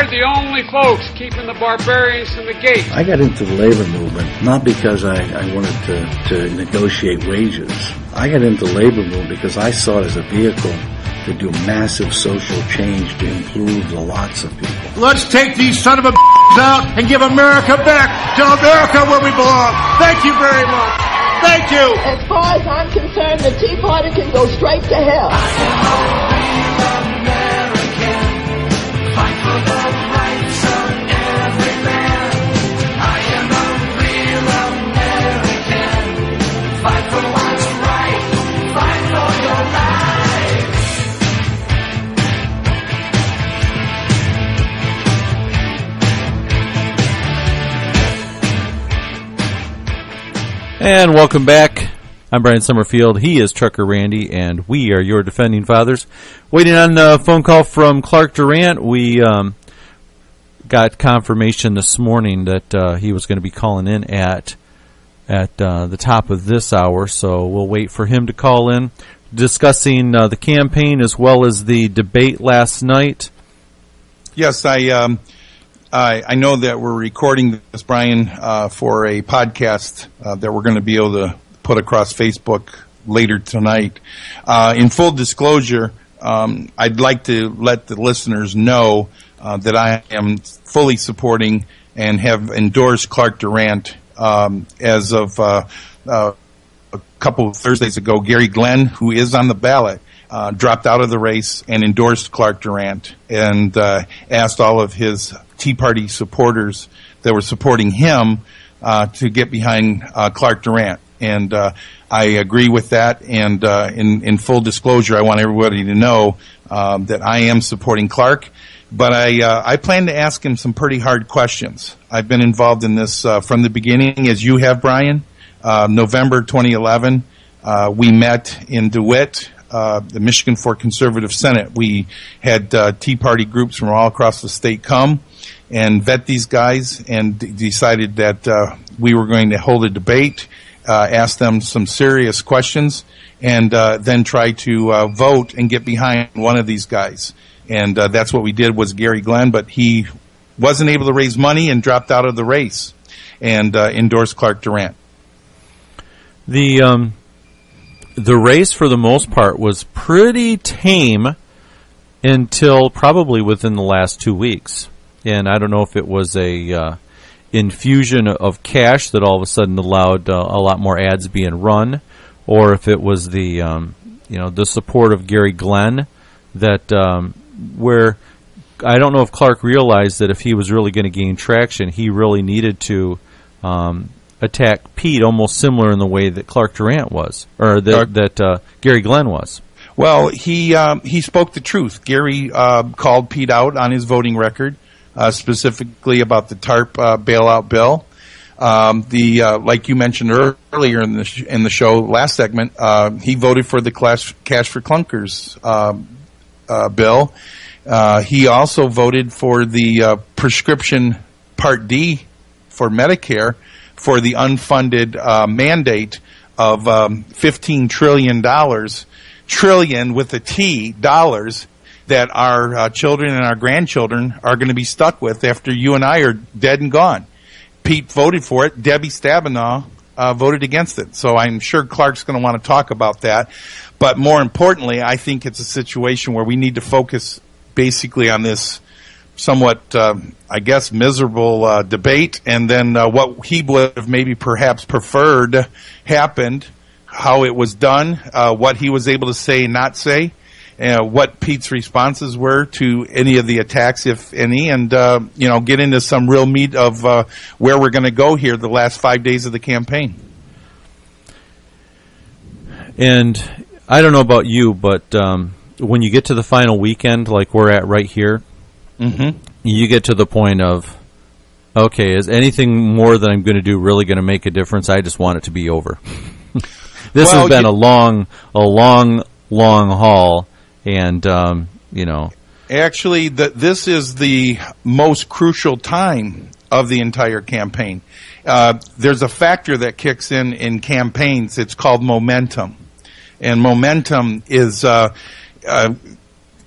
We're the only folks keeping the barbarians from the gate. I got into the labor movement not because I wanted to negotiate wages. I got into the labor movement because I saw it as a vehicle to do massive social change to improve the lots of people. Let's take these son of a out and give America back to America where we belong. Thank you very much. Thank you. As far as I'm concerned, the Tea Party can go straight to hell. I am a real American. Fight for the rights of every man. I am a real American. Fight for what's right. Fight for your life. And welcome back. I'm Brian Summerfield. He is Trucker Randy, and we are your defending fathers. Waiting on a phone call from Clark Durant. We got confirmation this morning that he was going to be calling in at the top of this hour, so we'll wait for him to call in, discussing the campaign as well as the debate last night. Yes, I know that we're recording this, Brian, for a podcast that we're going to be able to put across Facebook later tonight. In full disclosure, I'd like to let the listeners know that I am fully supporting and have endorsed Clark Durant as of a couple of Thursdays ago. Gary Glenn, who is on the ballot, dropped out of the race and endorsed Clark Durant and asked all of his Tea Party supporters that were supporting him to get behind Clark Durant. And I agree with that. And in full disclosure, I want everybody to know that I am supporting Clark. But I plan to ask him some pretty hard questions. I've been involved in this from the beginning, as you have, Brian. November 2011, we met in DeWitt, the Michigan for Conservative Senate. We had Tea Party groups from all across the state come and vet these guys, and decided that we were going to hold a debate, ask them some serious questions, and then try to vote and get behind one of these guys. And that's what we did, was Gary Glenn, but he wasn't able to raise money and dropped out of the race and endorsed Clark Durant. The race, for the most part, was pretty tame until probably within the last 2 weeks. And I don't know if it was a infusion of cash that all of a sudden allowed a lot more ads being run, or if it was the the support of Gary Glenn that where I don't know if Clark realized that if he was really going to gain traction, he really needed to attack Pete almost similar in the way that Clark Durant was, or that Gary Glenn was. Well, he spoke the truth. Gary called Pete out on his voting record, specifically about the TARP bailout bill. Like you mentioned earlier in the show, last segment, he voted for the Cash for Clunkers bill. He also voted for the prescription Part D for Medicare, for the unfunded mandate of $15 trillion with a T, dollars, that our children and our grandchildren are going to be stuck with after you and I are dead and gone. Pete voted for it. Debbie Stabenow voted against it. So I'm sure Clark's going to want to talk about that. But more importantly, I think it's a situation where we need to focus basically on this somewhat, I guess, miserable debate, and then what he would have maybe perhaps preferred happened, how it was done, what he was able to say and not say, what Pete's responses were to any of the attacks, if any, and get into some real meat of where we're going to go here the last 5 days of the campaign. And I don't know about you, but when you get to the final weekend, like we're at right here, you get to the point of, okay, is anything more that I'm going to do really going to make a difference? I just want it to be over. This has been a long haul, and Actually, this is the most crucial time of the entire campaign. There's a factor that kicks in campaigns. It's called momentum, and momentum is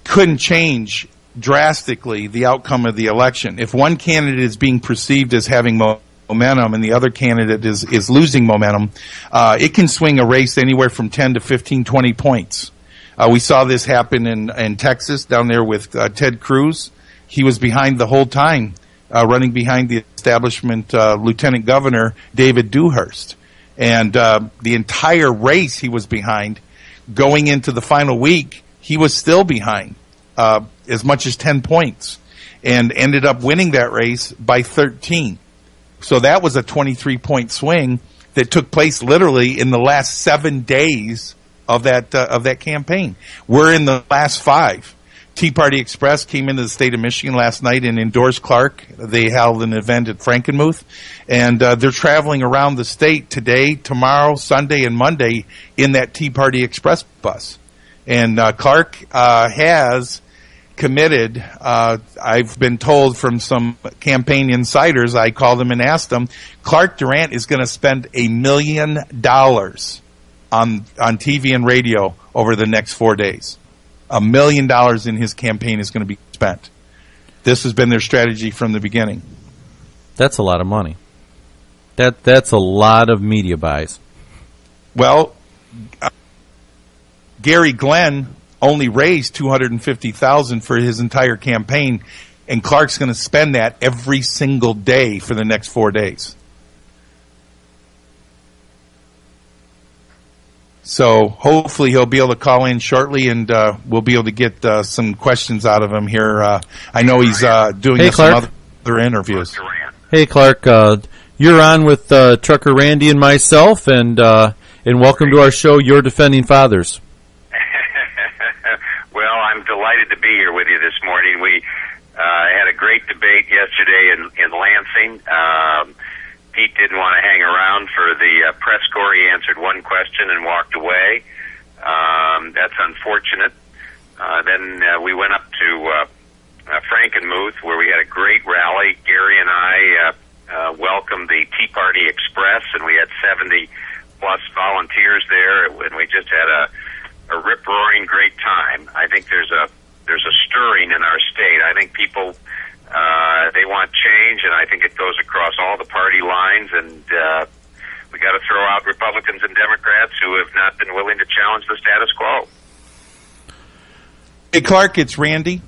couldn't change drastically the outcome of the election. If one candidate is being perceived as having momentum and the other candidate is losing momentum, it can swing a race anywhere from 10 to 15, 20 points. We saw this happen in Texas down there with Ted Cruz. He was behind the whole time, running behind the establishment Lieutenant Governor David Dewhurst. And the entire race he was behind. Going into the final week, he was still behind as much as 10 points and ended up winning that race by 13. So that was a 23-point swing that took place literally in the last 7 days of that campaign. We're in the last 5. Tea Party Express came into the state of Michigan last night and endorsed Clark. They held an event at Frankenmuth, and they're traveling around the state today, tomorrow, Sunday, and Monday in that Tea Party Express bus. And Clark has committed, I've been told from some campaign insiders, I called them and asked them, Clark Durant is going to spend $1 million on TV and radio over the next 4 days. $1 million in his campaign is going to be spent. This has been their strategy from the beginning. That's a lot of money. That's a lot of media buys. Well, Gary Glenn only raised $250,000 for his entire campaign, and Clark's going to spend that every single day for the next 4 days. So hopefully he'll be able to call in shortly, and we'll be able to get some questions out of him here. I know he's doing some other interviews. Hey, Clark, you're on with Trucker Randy and myself, and welcome to our show, Your Defending Fathers. Well, I'm delighted to be here with you this morning. We had a great debate yesterday in Lansing. Pete didn't want to hang around for the press corps. He answered one question and walked away. That's unfortunate. Then we went up to Frankenmuth, where we had a great rally. Gary and I welcomed the Tea Party Express, and we had 70-plus volunteers there, and we just had a rip-roaring great time. I think there's a stirring in our state. I think people they want change, and I think it goes across all the party lines, and we got to throw out Republicans and Democrats who have not been willing to challenge the status quo. Hey, Clark, it's Randy.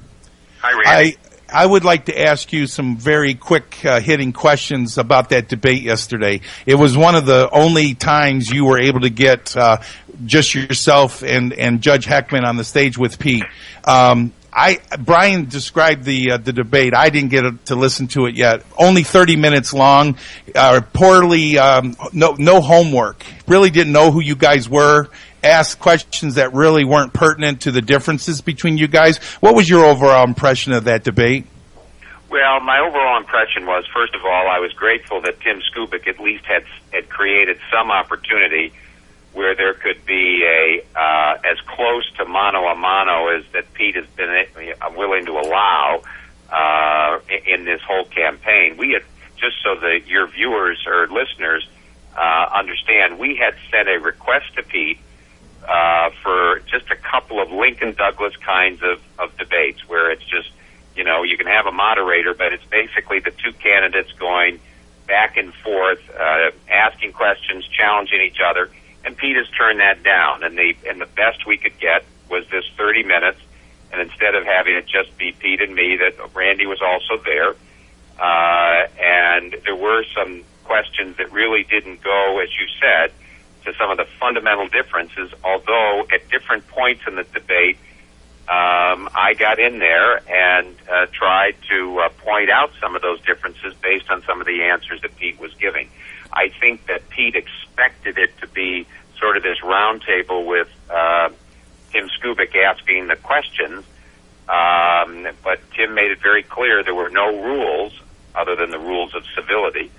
Hi, Randy. I would like to ask you some very quick hitting questions about that debate yesterday. It was one of the only times you were able to get just yourself and Judge Hekman on the stage with Pete. Brian described the debate. I didn't get to listen to it yet. Only 30 minutes long. Poorly, no homework. Really didn't know who you guys were. Asked questions that really weren't pertinent to the differences between you guys. What was your overall impression of that debate? Well, my overall impression was, first of all, I was grateful that Tim Skubic at least had created some opportunity where there could be as close to mano-a-mano as that Pete has been willing to allow in this whole campaign. We had, just so that your viewers or listeners understand, we had sent a request to Pete for just a couple of Lincoln Douglas kinds of debates where it's just, you can have a moderator, but it's basically the two candidates going back and forth, asking questions, challenging each other. And Pete has turned that down, and the best we could get was this 30 minutes. And instead of having it just be Pete and me, that Randy was also there, and there were some questions that really didn't go, as you said, to some of the fundamental differences. Although at different points in the debate, I got in there and tried to point out some of those differences based on some of the answers that Pete was giving. I think that Pete expected it to be sort of this round table with Tim Skubic asking the questions, but Tim made it very clear there were no rules other than the rules of civility.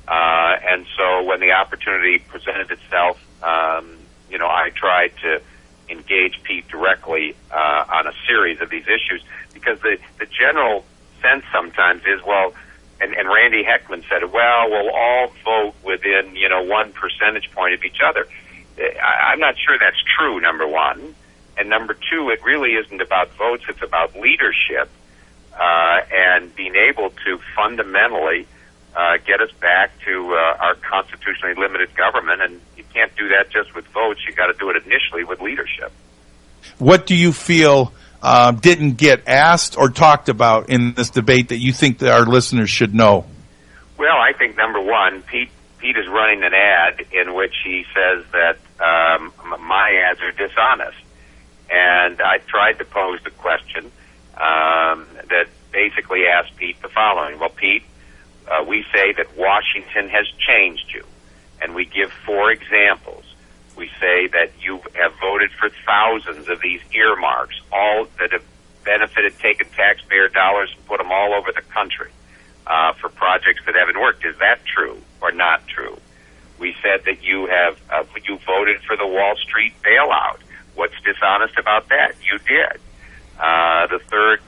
And so when the opportunity presented itself, I tried to engage Pete directly on a series of these issues, because the general sense sometimes is, well, and Randy Hekman said, well, we'll all vote within, 1 percentage point of each other. I'm not sure that's true, number one. And number two, it really isn't about votes, it's about leadership. and being able to fundamentally get us back to our constitutionally limited government. And you can't do that just with votes. You got to do it initially with leadership. What do you feel didn't get asked or talked about in this debate that you think that our listeners should know? Well, I think number one, Pete is running an ad in which he says that my ads are dishonest. And I tried to pose the question that basically asked Pete the following. Well, Pete, we say that Washington has changed you, and we give 4 examples. We say that you have voted for thousands of these earmarks, all that have benefited, taken taxpayer dollars and put them all over the country for projects that haven't worked. Is that true or not true? We said that you have you voted for the Wall Street bailout. What's dishonest about that? You did. The third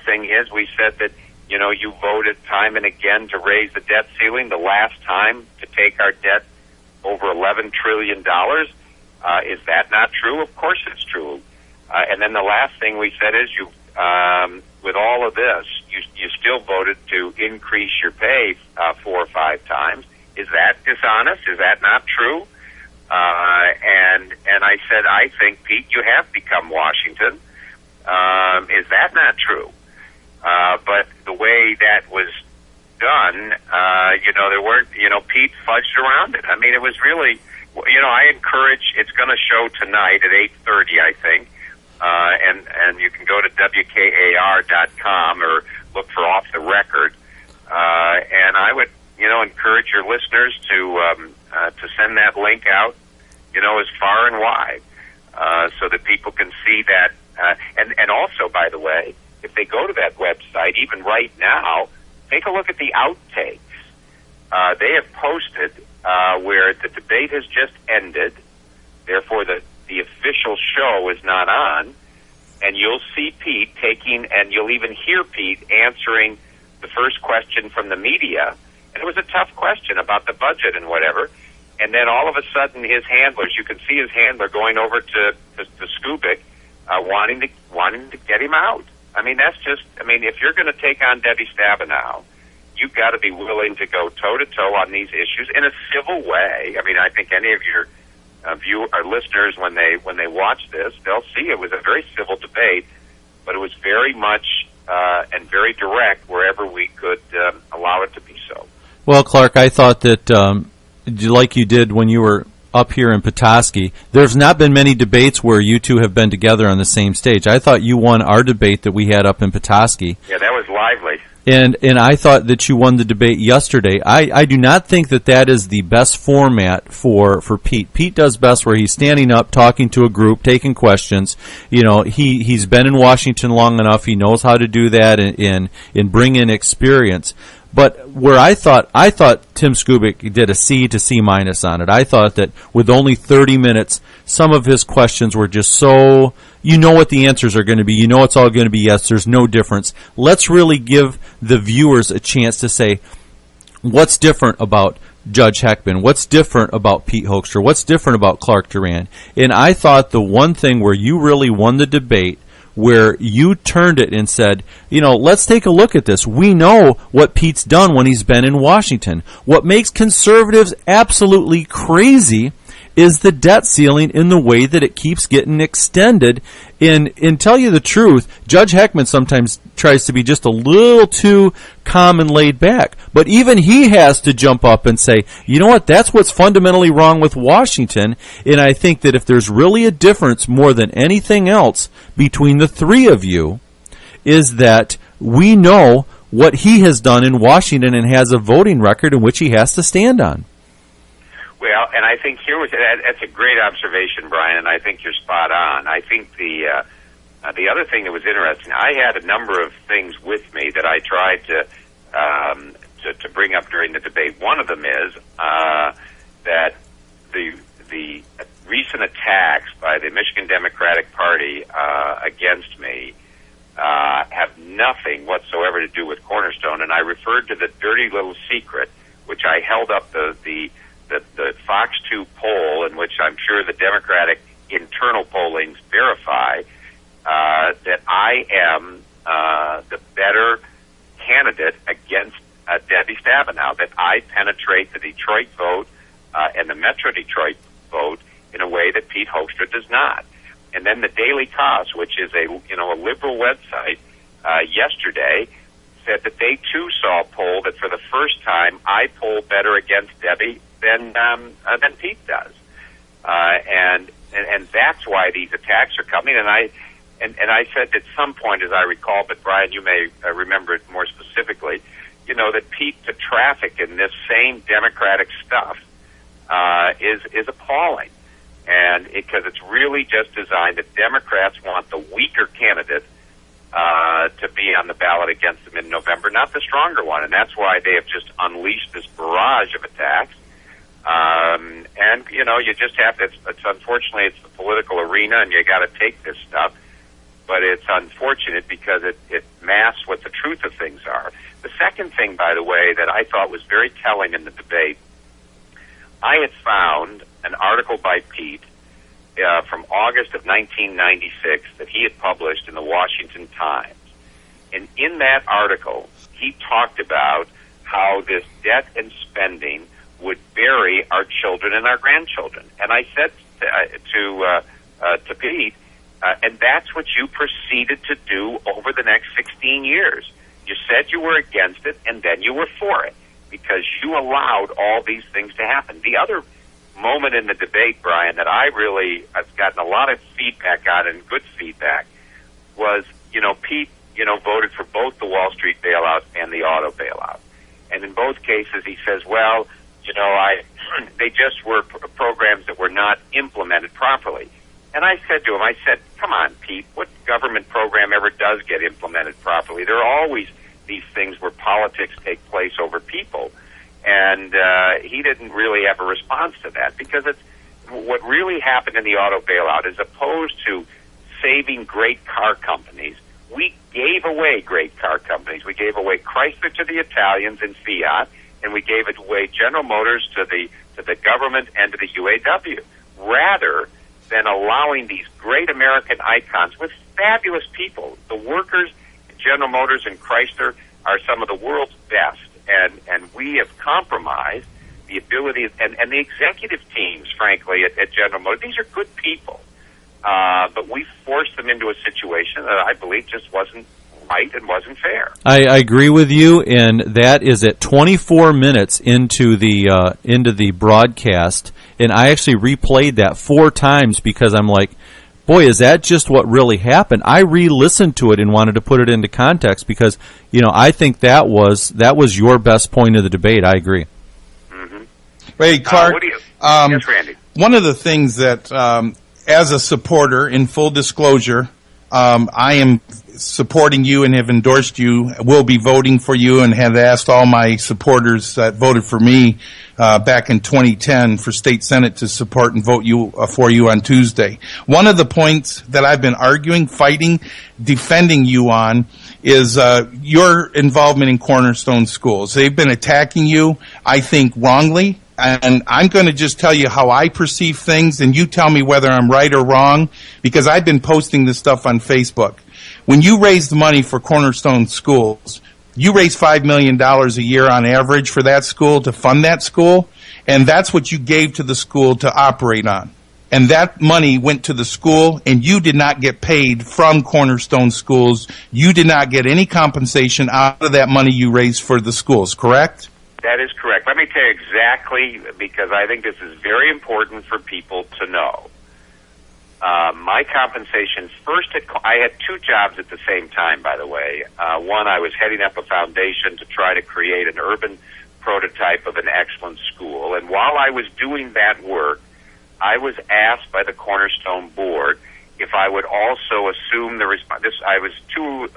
thing is we said that you voted time and again to raise the debt ceiling. The last time to take our debt over $11 trillion. Is that not true? Of course it's true. And then the last thing we said is you, with all of this, you still voted to increase your pay 4 or 5 times. Is that dishonest? Is that not true? And I said, I think, Pete, you have become Washington. Is that not true? But the way that was done, there weren't, Pete fudged around it. I mean, it was really, I encourage, it's going to show tonight at 8:30, I think, and you can go to WKAR.com or look for Off the Record, and I would, encourage your listeners to send that link out, as far and wide, so that people can see that, and also, by the way, if they go to that website, even right now, take a look at the outtakes. They have posted where the debate has just ended, therefore the official show is not on, and you'll see Pete taking, and you'll even hear Pete answering the first question from the media, and it was a tough question about the budget and whatever, and then all of a sudden his handlers, you can see his handler going over to Skubik, wanting to get him out. I mean, if you're going to take on Debbie Stabenow, you've got to be willing to go toe-to-toe on these issues in a civil way. I mean, I think any of your our listeners, when they watch this, they'll see it was a very civil debate, but it was very much and very direct wherever we could allow it to be so. Well, Clark, I thought that, like you did when you were up here in Petoskey, there's not been many debates where you two have been together on the same stage. I thought you won our debate that we had up in Petoskey. Yeah, that was lively. And I thought that you won the debate yesterday. I do not think that is the best format for Pete. Pete does best where he's standing up, talking to a group, taking questions. He's been in Washington long enough. He knows how to do that and bring in experience. But where I thought Tim Skubik did a C to C minus on it. I thought that with only 30 minutes, some of his questions were just so, what the answers are going to be. It's all going to be yes. There's no difference. Let's really give the viewers a chance to say, what's different about Judge Hekman? What's different about Pete Hoekstra? What's different about Clark Durant? And I thought the one thing where you really won the debate, where you turned it and said, let's take a look at this. We know what Pete's done when he's been in Washington. What makes conservatives absolutely crazy is the debt ceiling in the way that it keeps getting extended. And tell you the truth, Judge Hekman sometimes tries to be just a little too calm and laid back. But even he has to jump up and say, you know what, that's what's fundamentally wrong with Washington. And I think that if there's really a difference more than anything else between the three of you, is that we know what he has done in Washington and has a voting record in which he has to stand on. Well, and I think that's a great observation, Brian, and I think you're spot on. I think the other thing that was interesting, I had a number of things with me that I tried to bring up during the debate. One of them is that the recent attacks by the Michigan Democratic Party against me have nothing whatsoever to do with Cornerstone, and I referred to the dirty little secret, which I held up the Fox 2 poll, in which I'm sure the Democratic internal pollings verify that I am the better candidate against Debbie Stabenow, that I penetrate the Detroit vote and the Metro Detroit vote in a way that Pete Hoekstra does not. And then the Daily Kos, which is a liberal website, yesterday said that they too saw a poll that for the first time I poll better against Debbie than Pete does, and that's why these attacks are coming. And I said at some point, as I recall, but Brian, you may remember it more specifically, that Pete to traffic in this same Democratic stuff is appalling, and because it's really just designed that Democrats want the weaker candidate to be on the ballot against them in November, not the stronger one, and that's why they have just unleashed this barrage of attacks. And you just have to. It's unfortunately it's the political arena, and you got to take this stuff. But it's unfortunate because it masks what the truth of things are. The second thing, by the way, that I thought was very telling in the debate, I had found an article by Pete from August of 1996 that he had published in the Washington Times. And in that article, he talked about how this debt and spending would bury our children and our grandchildren. And I said to Pete, and that's what you proceeded to do over the next 16 years. You said you were against it, and then you were for it, because you allowed all these things to happen. The other moment in the debate, Brian, that I've gotten a lot of feedback on, and good feedback, was, Pete, voted for both the Wall Street bailout and the auto bailout. And in both cases, he says, well, they just were programs that were not implemented properly. And I said to him, come on, Pete, what government program ever does get implemented properly? There are always these things where politics take place over people. And he didn't really have a response to that, because it's what really happened in the auto bailout, as opposed to saving great car companies. We gave away great car companies. We gave away Chrysler to the Italians in Fiat, and we gave it away General Motors to the government and to the UAW, rather than allowing these great American icons with fabulous people. The workers at General Motors and Chrysler are some of the world's best, and we have compromised the ability, and the executive teams, frankly, at General Motors. These are good people, but we forced them into a situation that I believe just wasn't right and wasn't fair. I agree with you, and that is at 24 minutes into the broadcast, and I actually replayed that 4 times because I'm like, boy, is that just what really happened? I re-listened to it and wanted to put it into context because, I think that was your best point of the debate. I agree. Mm-hmm. Hey, Clark. Yes, Randy. One of the things that, as a supporter, in full disclosure, I am supporting you and have endorsed you, will be voting for you, and have asked all my supporters that voted for me back in 2010 for state senate to support and vote for you on Tuesday. One of the points that I've been arguing, fighting, defending you on is your involvement in Cornerstone Schools. They've been attacking you, I think, wrongly. And I'm going to just tell you how I perceive things, and you tell me whether I'm right or wrong, because I've been posting this stuff on Facebook. When you raised money for Cornerstone Schools, you raise $5 million a year on average for that school, to fund that school, and that's what you gave to the school to operate on. And that money went to the school, and you did not get paid from Cornerstone Schools. You did not get any compensation out of that money you raised for the schools, correct? That is correct. Let me tell you exactly, because I think this is very important for people to know. My compensation, I had 2 jobs at the same time, by the way. One, I was heading up a foundation to try to create an urban prototype of an excellent school. And while I was doing that work, I was asked by the Cornerstone Board if I would also assume the responsibility. I was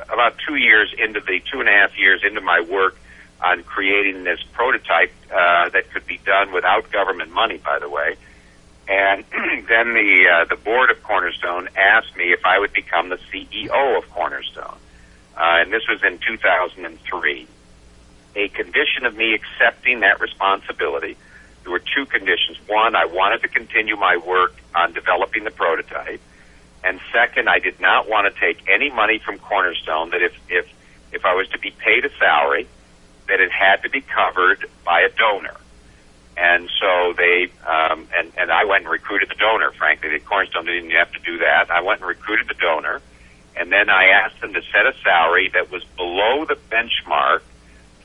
about 2 years into 2.5 years into my work on creating this prototype that could be done without government money, by the way. And then the board of Cornerstone asked me if I would become the CEO of Cornerstone. And this was in 2003. A condition of me accepting that responsibility, there were 2 conditions. One, I wanted to continue my work on developing the prototype. And second, I did not want to take any money from Cornerstone, that if if I was to be paid a salary, that it had to be covered by a donor. And so they, and I went and recruited the donor, frankly. The Cornerstone didn't have to do that. I went and recruited the donor, and then I asked them to set a salary that was below the benchmark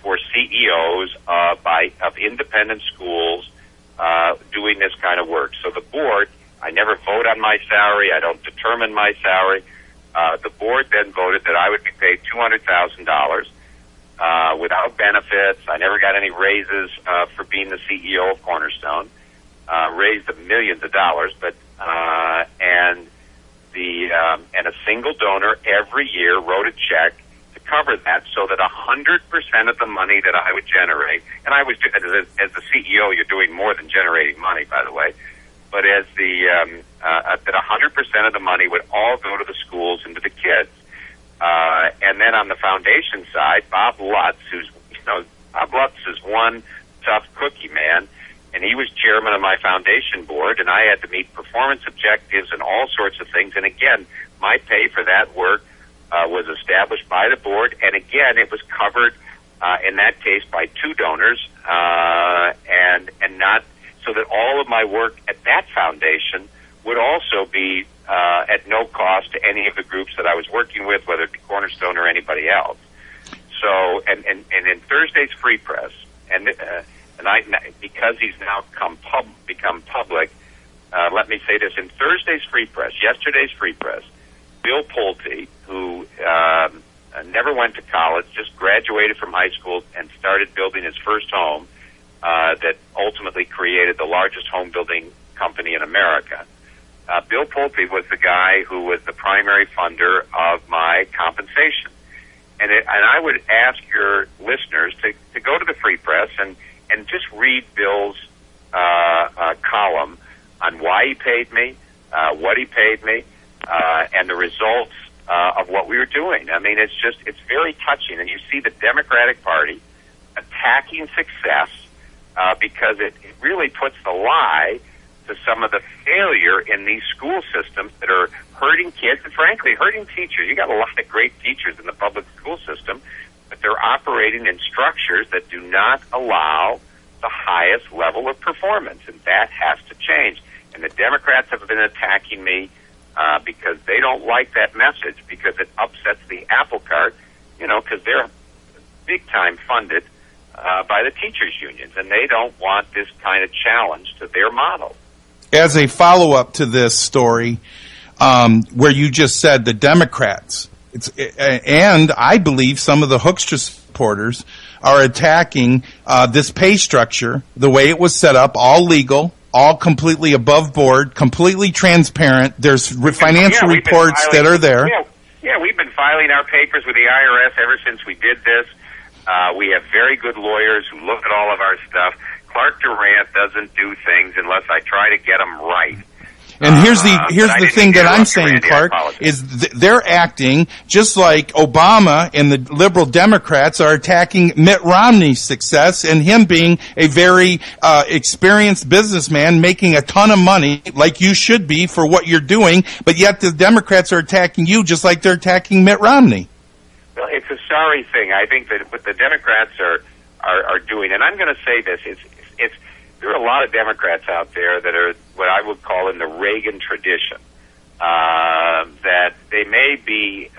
for CEOs of independent schools doing this kind of work. So the board, I never vote on my salary. I don't determine my salary. The board then voted that I would be paid $200,000 without benefits. I never got any raises for being the CEO of Cornerstone. Raised millions of dollars, but and a single donor every year wrote a check to cover that, so that 100% of the money that I would generate, and I was as the CEO, you're doing more than generating money, by the way. But as that 100% of the money would all go to the schools and to the kids. And then on the foundation side, Bob Lutz, Bob Lutz is one tough cookie, man, and he was chairman of my foundation board, and I had to meet performance objectives and all sorts of things. And again, my pay for that work was established by the board, and again, it was covered in that case by two donors, and not so that all of my work at that foundation would also be at no cost to any of the groups that I was working with, whether it be Cornerstone or anybody else. So, and in Thursday's Free Press, and because he's now become public, let me say this: in Thursday's Free Press, yesterday's Free Press, Bill Pulte, who never went to college, just graduated from high school and started building his first home, that ultimately created the largest home building company in America. Bill Pulte was the guy who was the primary funder of my compensation. And I would ask your listeners to go to the Free Press and just read Bill's column on why he paid me, what he paid me, and the results of what we were doing. I mean, it's very touching. And you see the Democratic Party attacking success because it really puts the lie to some of the failure in these school systems that are hurting kids and, frankly, hurting teachers. You got a lot of great teachers in the public school system, but they're operating in structures that do not allow the highest level of performance, and that has to change. And the Democrats have been attacking me because they don't like that message, because it upsets the apple cart, because they're big-time funded by the teachers' unions, and they don't want this kind of challenge to their model. As a follow-up to this story, where you just said the Democrats, and I believe some of the Hoekstra supporters are attacking this pay structure, the way it was set up, all legal, all completely above board, completely transparent. There's financial reports that are there. Yeah, we've been filing our papers with the IRS ever since we did this. We have very good lawyers who look at all of our stuff. Clark Durant doesn't do things unless I try to get them right. And here's the thing that I'm saying, Clark, is they're acting just like Obama and the liberal Democrats are attacking Mitt Romney's success and him being a very experienced businessman making a ton of money, like you should be for what you're doing, but yet the Democrats are attacking you just like they're attacking Mitt Romney. Well, it's a sorry thing. I think that what the Democrats are doing, and I'm going to say this, there are a lot of Democrats out there that are what I would call in the Reagan tradition, that they may be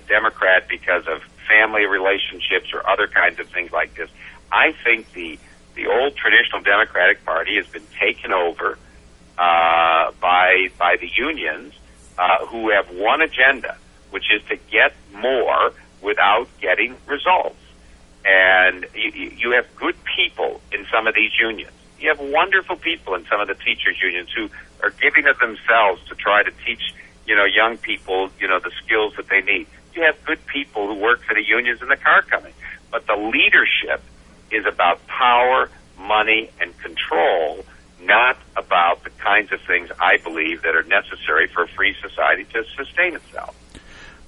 Democrat because of family relationships or other kinds of things like this. I think the old traditional Democratic Party has been taken over by the unions who have one agenda, which is to get more without getting results. And you have good people in some of these unions. You have wonderful people in some of the teachers' unions who are giving of themselves to try to teach, young people, the skills that they need. You have good people who work for the unions in the car company. But the leadership is about power, money, and control, not about the kinds of things I believe that are necessary for a free society to sustain itself.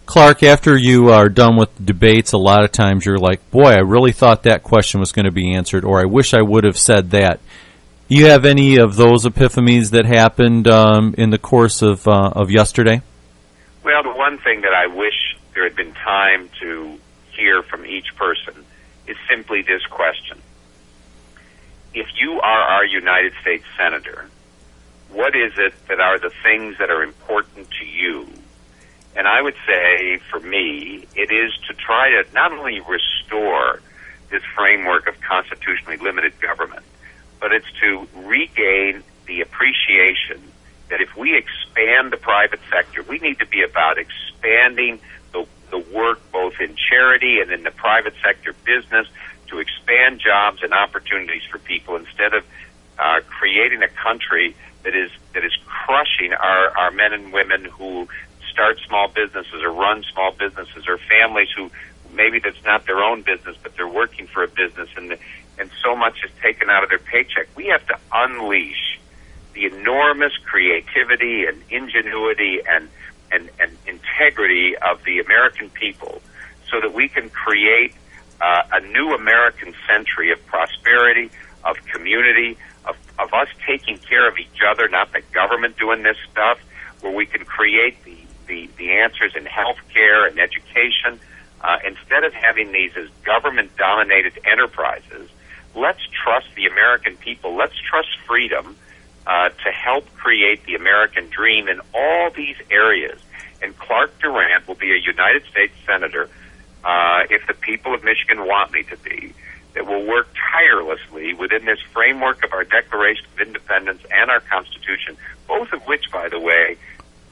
Clark, after you are done with the debates, a lot of times you're like, boy, I really thought that question was going to be answered, or I wish I would have said that. You have any of those epiphanies that happened in the course of yesterday? Well, the one thing that I wish there had been time to hear from each person is simply this question. If you are our United States Senator, what is it that are the things that are important to you? And I would say, for me, it is to try to not only restore this framework of constitutionally limited government, but it's to regain the appreciation that if we expand the private sector, we need to be about expanding the work both in charity and in the private sector business to expand jobs and opportunities for people instead of creating a country that is crushing our men and women who start small businesses or run small businesses, or families who maybe that's not their own business, but they're working for a business, and so much is taken out of their paycheck. We have to unleash the enormous creativity and ingenuity and integrity of the American people so that we can create a new American century of prosperity, of community, of us taking care of each other, not the government doing this stuff, where we can create the answers in health care and education. Instead of having these as government-dominated enterprises, let's trust the American people. Let's trust freedom to help create the American dream in all these areas. And Clark Durant will be a United States Senator, if the people of Michigan want me to be, that will work tirelessly within this framework of our Declaration of Independence and our Constitution, both of which, by the way,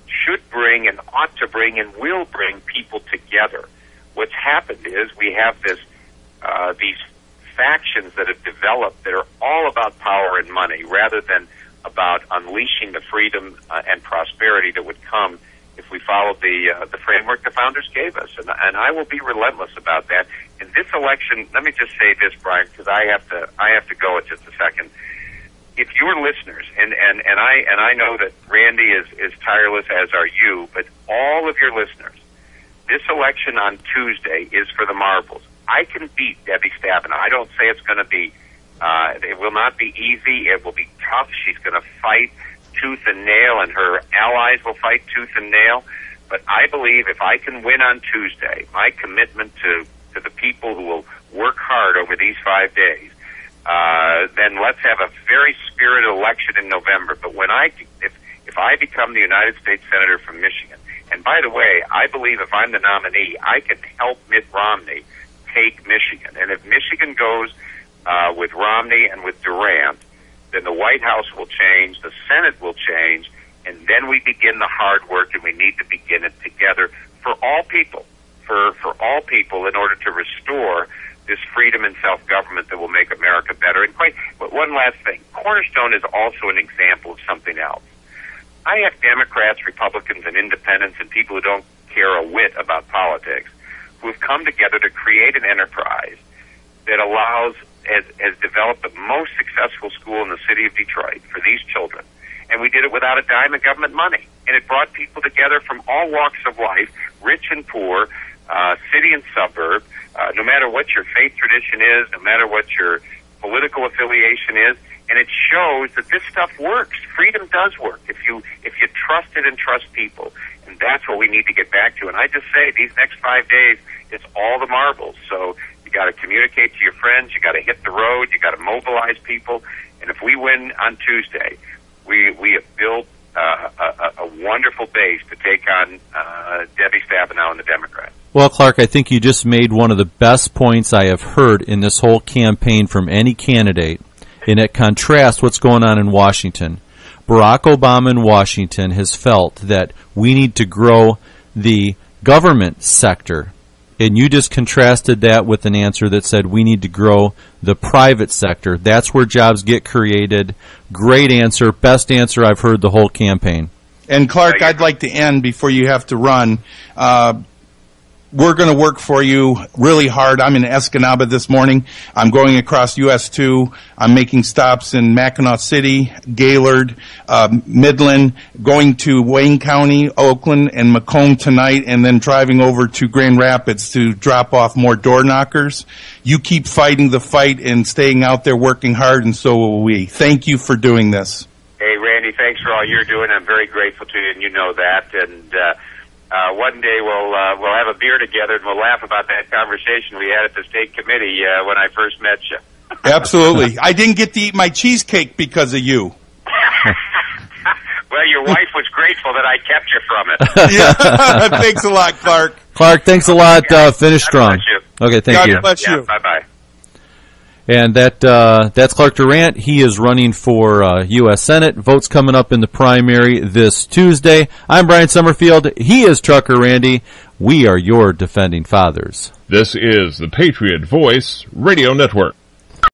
should bring and ought to bring and will bring people together. What's happened is we have these factions that have developed that are all about power and money rather than about unleashing the freedom and prosperity that would come if we followed the framework the founders gave us. And I will be relentless about that. In this election, let me just say this, Brian, because I have to go in just a second. If your listeners, and I know that Randy is tireless, as are you, but all of your listeners, this election on Tuesday is for the marbles. I can beat Debbie Stabenow. I don't say it's going to be, it will not be easy. It will be tough. She's going to fight tooth and nail, and her allies will fight tooth and nail. But I believe if I can win on Tuesday, my commitment to the people who will work hard over these 5 days, then let's have a very spirited election in November. But when if I become the United States Senator from Michigan, and by the way, I believe if I'm the nominee, I can help Mitt Romney take Michigan. And if Michigan goes with Romney and with Durant, then the White House will change, the Senate will change, and then we begin the hard work, and we need to begin it together for all people, for all people, in order to restore this freedom and self-government that will make America better. And but one last thing, Cornerstone is also an example of something else. I have Democrats, Republicans, and independents, and people who don't care a whit about politics, who have come together to create an enterprise that has developed the most successful school in the city of Detroit for these children. And we did it without a dime of government money. And it brought people together from all walks of life, rich and poor, city and suburb, no matter what your faith tradition is, no matter what your political affiliation is. And it shows that this stuff works. Freedom does work if you trust it and trust people. And that's what we need to get back to. And I just say, these next 5 days, it's all the marbles. So you got to communicate to your friends. You got to hit the road. You got to mobilize people. And if we win on Tuesday, we have built a wonderful base to take on Debbie Stabenow and the Democrats. Well, Clark, I think you just made one of the best points I have heard in this whole campaign from any candidate. And it contrasts what's going on in Washington. Barack Obama in Washington has felt that we need to grow the government sector. And you just contrasted that with an answer that said we need to grow the private sector. That's where jobs get created. Great answer. Best answer I've heard the whole campaign. And Clark, I'd like to end before you have to run. We're going to work for you really hard. I'm in Escanaba this morning. I'm going across US 2. I'm making stops in Mackinac City, Gaylord, Midland, going to Wayne County, Oakland, and Macomb tonight, and then driving over to Grand Rapids to drop off more door knockers. You keep fighting the fight and staying out there working hard, and so will we. Thank you for doing this. Hey, Randy, thanks for all you're doing. I'm very grateful to you, and you know that. And one day we'll have a beer together and we'll laugh about that conversation we had at the state committee when I first met you. Absolutely. I didn't get to eat my cheesecake because of you. Well, your wife was grateful that I kept you from it. Yeah. Thanks a lot, Clark. Clark, thanks a lot. Finish strong. Bless you. Okay, thank you. God bless you. Bye-bye. And that's Clark Durant. He is running for U.S. Senate. Votes coming up in the primary this Tuesday. I'm Brian Summerfield. He is Trucker Randy. We are your defending fathers. This is the Patriot Voice Radio Network.